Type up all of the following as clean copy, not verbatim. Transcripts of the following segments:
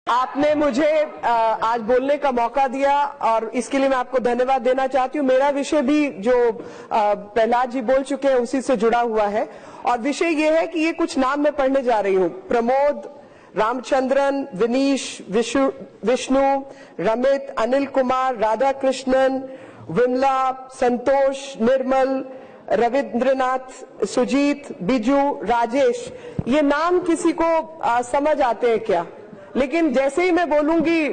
आपने मुझे आज बोलने का मौका दिया और इसके लिए मैं आपको धन्यवाद देना चाहती हूँ। मेरा विषय भी जो प्रहलाद जी बोल चुके हैं उसी से जुड़ा हुआ है और विषय ये है कि ये कुछ नाम मैं पढ़ने जा रही हूँ। प्रमोद, रामचंद्रन, विनीश, विष्णु, रमित, अनिल कुमार, राधा कृष्णन, विमला, संतोष, निर्मल, रविंद्रनाथ, सुजीत, बिजू, राजेश। ये नाम किसी को समझ आते हैं क्या? लेकिन जैसे ही मैं बोलूंगी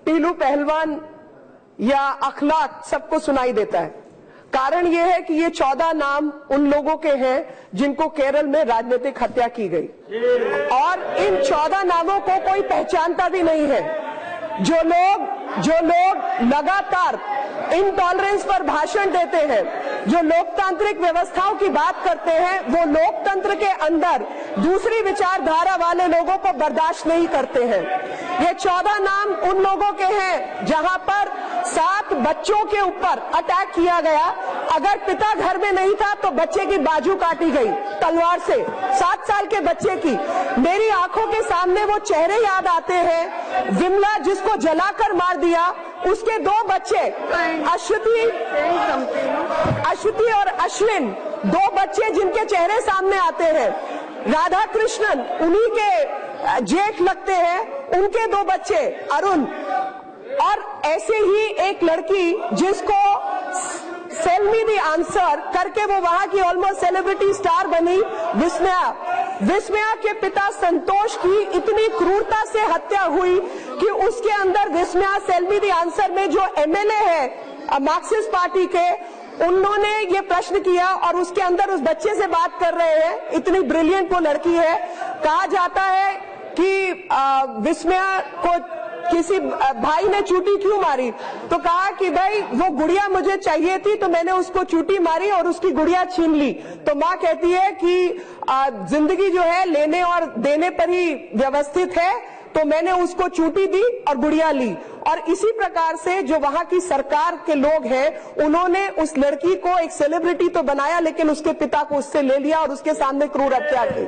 पीलू पहलवान या अखलाक, सबको सुनाई देता है। कारण यह है कि ये 14 नाम उन लोगों के हैं जिनको केरल में राजनीतिक हत्या की गई और इन 14 नामों को कोई पहचानता भी नहीं है। जो लोग लगातार इनटॉलरेंस पर भाषण देते हैं, जो लोकतांत्रिक व्यवस्थाओं की बात करते हैं, वो लोकतंत्र के अंदर दूसरी विचारधारा वाले लोगों को बर्दाश्त नहीं करते हैं। ये 14 नाम उन लोगों के हैं जहां पर 7 बच्चों के ऊपर अटैक किया गया। अगर पिता घर में नहीं था तो बच्चे की बाजू काटी गई तलवार से, 7 साल के बच्चे की। मेरी आंखों के सामने वो चेहरे याद आते हैं। विमला जिसको जलाकर मार दिया, उसके 2 बच्चे अश्वती और अश्विन, 2 बच्चे जिनके चेहरे सामने आते हैं। राधा कृष्णन उन्हीं के जेठ लगते हैं, उनके 2 बच्चे अरुण। और ऐसे ही एक लड़की जिसको सेल मी द आंसर करके वो वहां की ऑलमोस्ट सेलिब्रिटी स्टार बनी, विस्मया के पिता संतोष की इतनी क्रूरता से हत्या हुई कि उसके अंदर विस्मया सेल मी द आंसर में जो एमएलए है मार्क्सिस्ट पार्टी के, उन्होंने ये प्रश्न किया और उसके अंदर उस बच्चे से बात कर रहे हैं। इतनी ब्रिलियंट वो लड़की है। कहा जाता है कि विस्मया को किसी भाई ने चूटी क्यों मारी, तो कहा कि भाई वो गुड़िया मुझे चाहिए थी तो मैंने उसको चूटी मारी और उसकी गुड़िया छीन ली। तो माँ कहती है कि जिंदगी जो है लेने और देने पर ही व्यवस्थित है, तो मैंने उसको चूटी दी और गुड़िया ली। और इसी प्रकार से जो वहां की सरकार के लोग हैं, उन्होंने उस लड़की को एक सेलिब्रिटी तो बनाया लेकिन उसके पिता को उससे ले लिया और उसके सामने क्रूर हत्या की।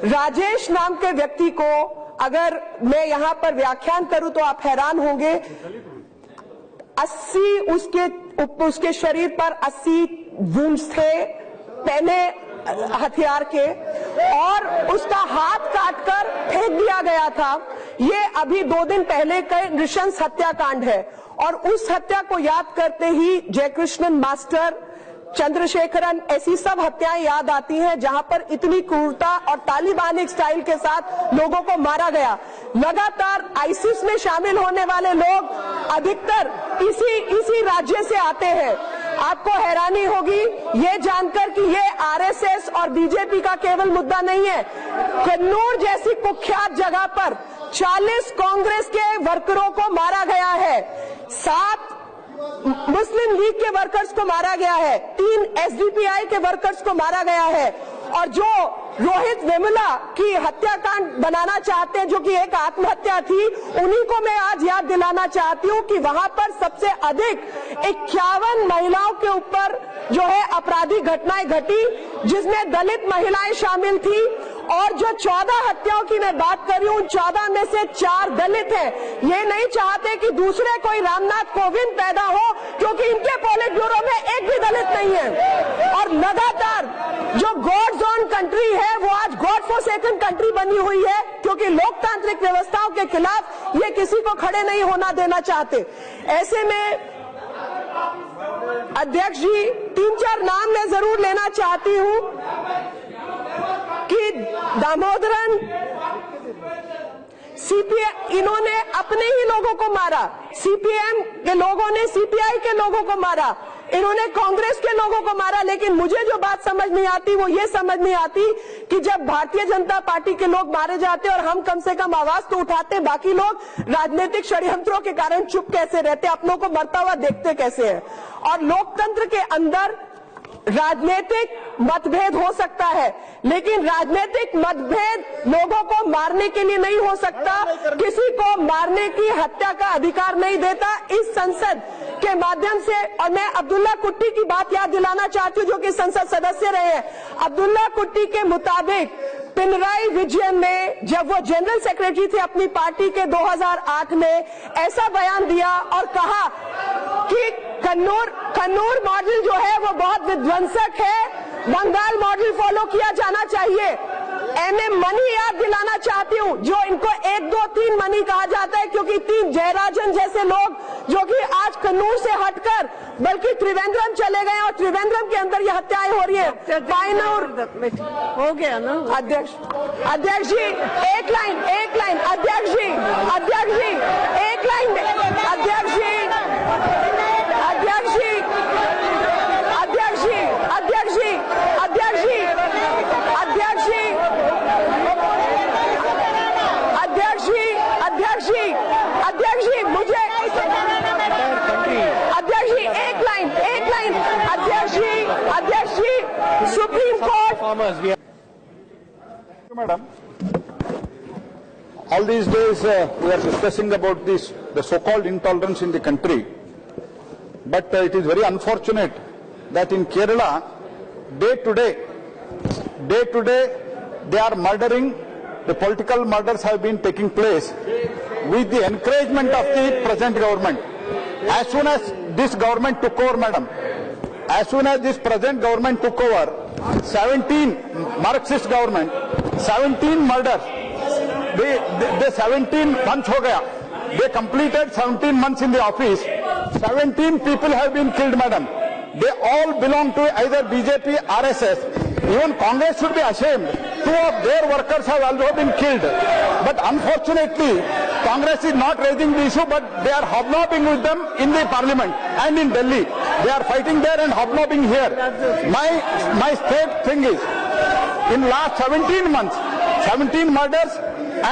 राजेश नाम के व्यक्ति को अगर मैं यहाँ पर व्याख्यान करूं तो आप हैरान होंगे। 80 उसके शरीर पर 80 वुंड्स थे पहले हथियार के, और उसका हाथ काटकर फेंक दिया गया था। ये अभी 2 दिन पहले का नृशंस हत्याकांड है और उस हत्या को याद करते ही जयकृष्णन मास्टर, चंद्रशेखरन, ऐसी सब हत्याएं याद आती हैं जहां पर इतनी क्रूरता और तालिबानिक स्टाइल के साथ लोगों को मारा गया। लगातार आईसिस में शामिल होने वाले लोग अधिकतर इसी राज्य से आते हैं। आपको हैरानी होगी ये जानकर कि ये आरएसएस और बीजेपी का केवल मुद्दा नहीं है। कन्नूर जैसी कुख्यात जगह पर 40 कांग्रेस के वर्करों को मारा गया है, 7 मुस्लिम लीग के वर्कर्स को मारा गया है, 3 एसडीपीआई के वर्कर्स को मारा गया है। और जो रोहित वेमुला की हत्याकांड बनाना चाहते हैं, जो कि एक आत्महत्या थी, उन्हीं को मैं आज याद दिलाना चाहती हूँ कि वहां पर सबसे अधिक 51 महिलाओं के ऊपर जो है आपराधिक घटनाएं घटी, जिसमें दलित महिलाएं शामिल थी। और जो 14 हत्याओं की मैं बात कर रही हूँ, 14 में से 4 दलित हैं। ये नहीं चाहते कि दूसरे कोई रामनाथ कोविंद पैदा हो, क्योंकि इनके पोलिट ब्यूरो में एक भी दलित नहीं है। और लगातार जो गॉड जोन कंट्री है वो आज गॉड फॉरसेकन कंट्री बनी हुई है, क्योंकि लोकतांत्रिक व्यवस्थाओं के खिलाफ ये किसी को खड़े नहीं होना देना चाहते। ऐसे में अध्यक्ष जी, 3-4 नाम मैं जरूर लेना चाहती हूँ कि दामोदरन, सीपीआई, इन्होंने अपने ही लोगों को मारा, सीपीएम के लोगों ने सीपीआई के लोगों को मारा, इन्होंने कांग्रेस के लोगों को मारा। लेकिन मुझे जो बात समझ नहीं आती वो ये समझ नहीं आती कि जब भारतीय जनता पार्टी के लोग मारे जाते और हम कम से कम आवाज तो उठाते, बाकी लोग राजनीतिक षड्यंत्रों के कारण चुप कैसे रहते, अपनों को मरता हुआ देखते कैसे हैं। और लोकतंत्र के अंदर राजनीतिक मतभेद हो सकता है, लेकिन राजनीतिक मतभेद लोगों को मारने के लिए नहीं हो सकता। किसी को मारने की, हत्या का अधिकार नहीं देता इस संसद। के माध्यम से, और मैं अब्दुल्ला कुट्टी की बात याद दिलाना चाहती हूँ जो कि संसद सदस्य रहे हैं। अब्दुल्ला कुट्टी के मुताबिक पिनराई विजयन ने, जब वो जनरल सेक्रेटरी थे अपनी पार्टी के 2008 में, ऐसा बयान दिया और कहा कि कन्नूर मॉडल जो है वो बहुत विध्वंसक है, बंगाल मॉडल फॉलो किया जाना चाहिए। एमए मनी याद दिलाना चाहती हूँ, जो इनको 1, 2, 3 मनी कहा जाता है, क्योंकि 3 जयराजन जैसे लोग जो कि आज कन्नूर से हटकर बल्कि त्रिवेंद्रम चले गए और त्रिवेंद्रम के अंदर ये हत्याएं हो रही है। हो गया ना अध्यक्ष जी एक लाइन अध्यक्ष जी एक लाइन अध्यक्ष जी मुझे अध्यक्ष जी supreme court. Madam, all these days we are discussing about the so-called intolerance in the country, but it is very unfortunate that in Kerala, day to day, they are murdering. The political murders have been taking place with the encouragement of the present government. As soon as this government took over, madam, as soon as this present government took over, 17 Marxist government, 17 murders, they 17 months ho gaya. They completed 17 months in the office. 17 people have been killed, madam. They all belong to either BJP, RSS. Even Congress should be ashamed. 2 of their workers have also been killed. But unfortunately, Congress is not raising the issue, but they are hobnobbing with them in the parliament and in Delhi. They are fighting there and hobnobbing here. My state thing is, in last 17 months, 17 murders,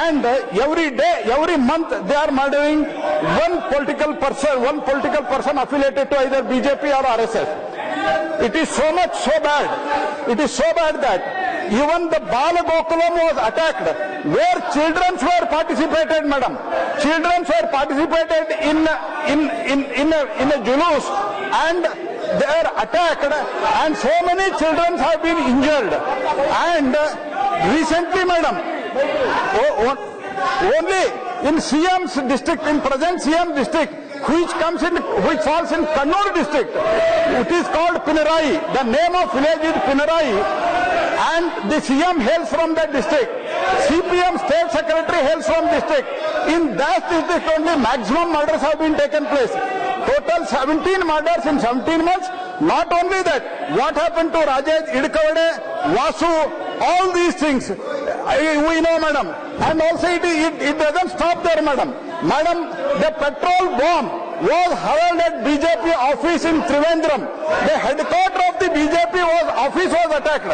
and every day, every month, they are murdering one political person affiliated to either BJP or RSS. It is so bad. It is so bad that even the Bala Gokulam was attacked, where children were participated, madam. Children were participated in a julus, and they are attacked, and so many children have been injured. And recently, madam, only in CM's district, in present CM district, which falls in Kannur district, it is called Pinarayi. The name of village is Pinarayi, and the CM hails from that district. CPM state secretary hails from district. In that district only maximum murders have been taken place. Total 17 murders in 17 months. Not only that, what happened to Rajesh Idkavade, Vasu, all these things, we know, madam. And also it doesn't stop there, madam. Madam, the petrol bomb was hurled at BJP office in Trivandrum. The headquarters of the BJP office was attacked.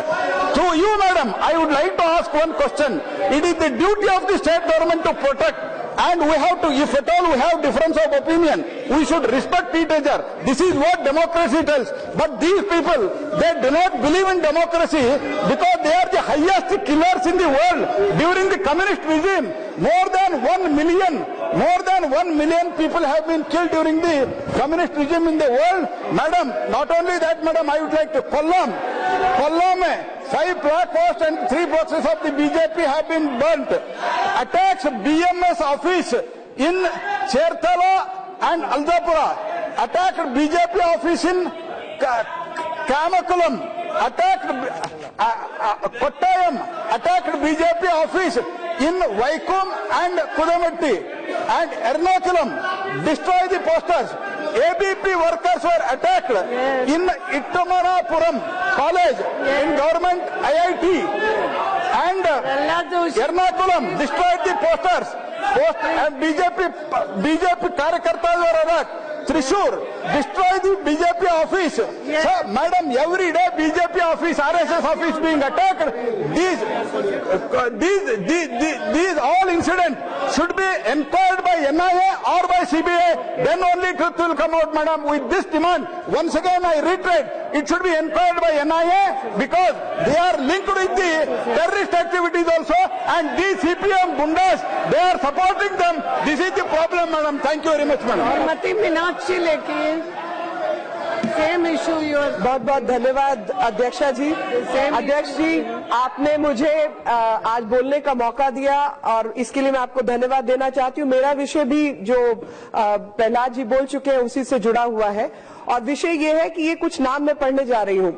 To you, madam, I would like to ask one question. It is the duty of the state government to protect. And we have to, if at all we have difference of opinion, we should respect each other. This is what democracy tells. But these people, they do not believe in democracy because they are the highest killers in the world. During the communist regime, more than 1 million people have been killed during the communist regime in the world. Madam, not only that, madam, I would like to Kollam, 5 black posts and 3 boxes of the BJP have been burnt. Attacks BMS office in Chertala and Aldapura. Attacked BJP office in Kamakulam. Attacked Kottayam. Attacked BJP office in Vaikum and Kudamatti. And Ernakulam. Destroyed the posters. ABP workers were attacked in Ittamanapuram College, in government IIT, and Ernakulam destroyed the posters. And BJP Karyakartas were attacked. Thrissur destroyed the BJP office. Sir, madam, every day BJP office, RSS office being attacked. These all incidents should be inquired by NIA or by CBI, then only truth will come out, madam. With this demand, once again I reiterate, it should be inquired by NIA because they are linked with the terrorist activities also, and these CPM Gundas, they are supporting them. This is the problem, madam. Thank you very much, madam. Shrimati Meenakshi Lekhi, same issue your. बहुत बहुत धन्यवाद अध्यक्षा जी। अध्यक्ष जी, आपने मुझे आज बोलने का मौका दिया और इसके लिए मैं आपको धन्यवाद देना चाहती हूँ। मेरा विषय भी जो प्रहलाद जी बोल चुके हैं उसी से जुड़ा हुआ है और विषय ये है कि ये कुछ नाम मैं पढ़ने जा रही हूँ।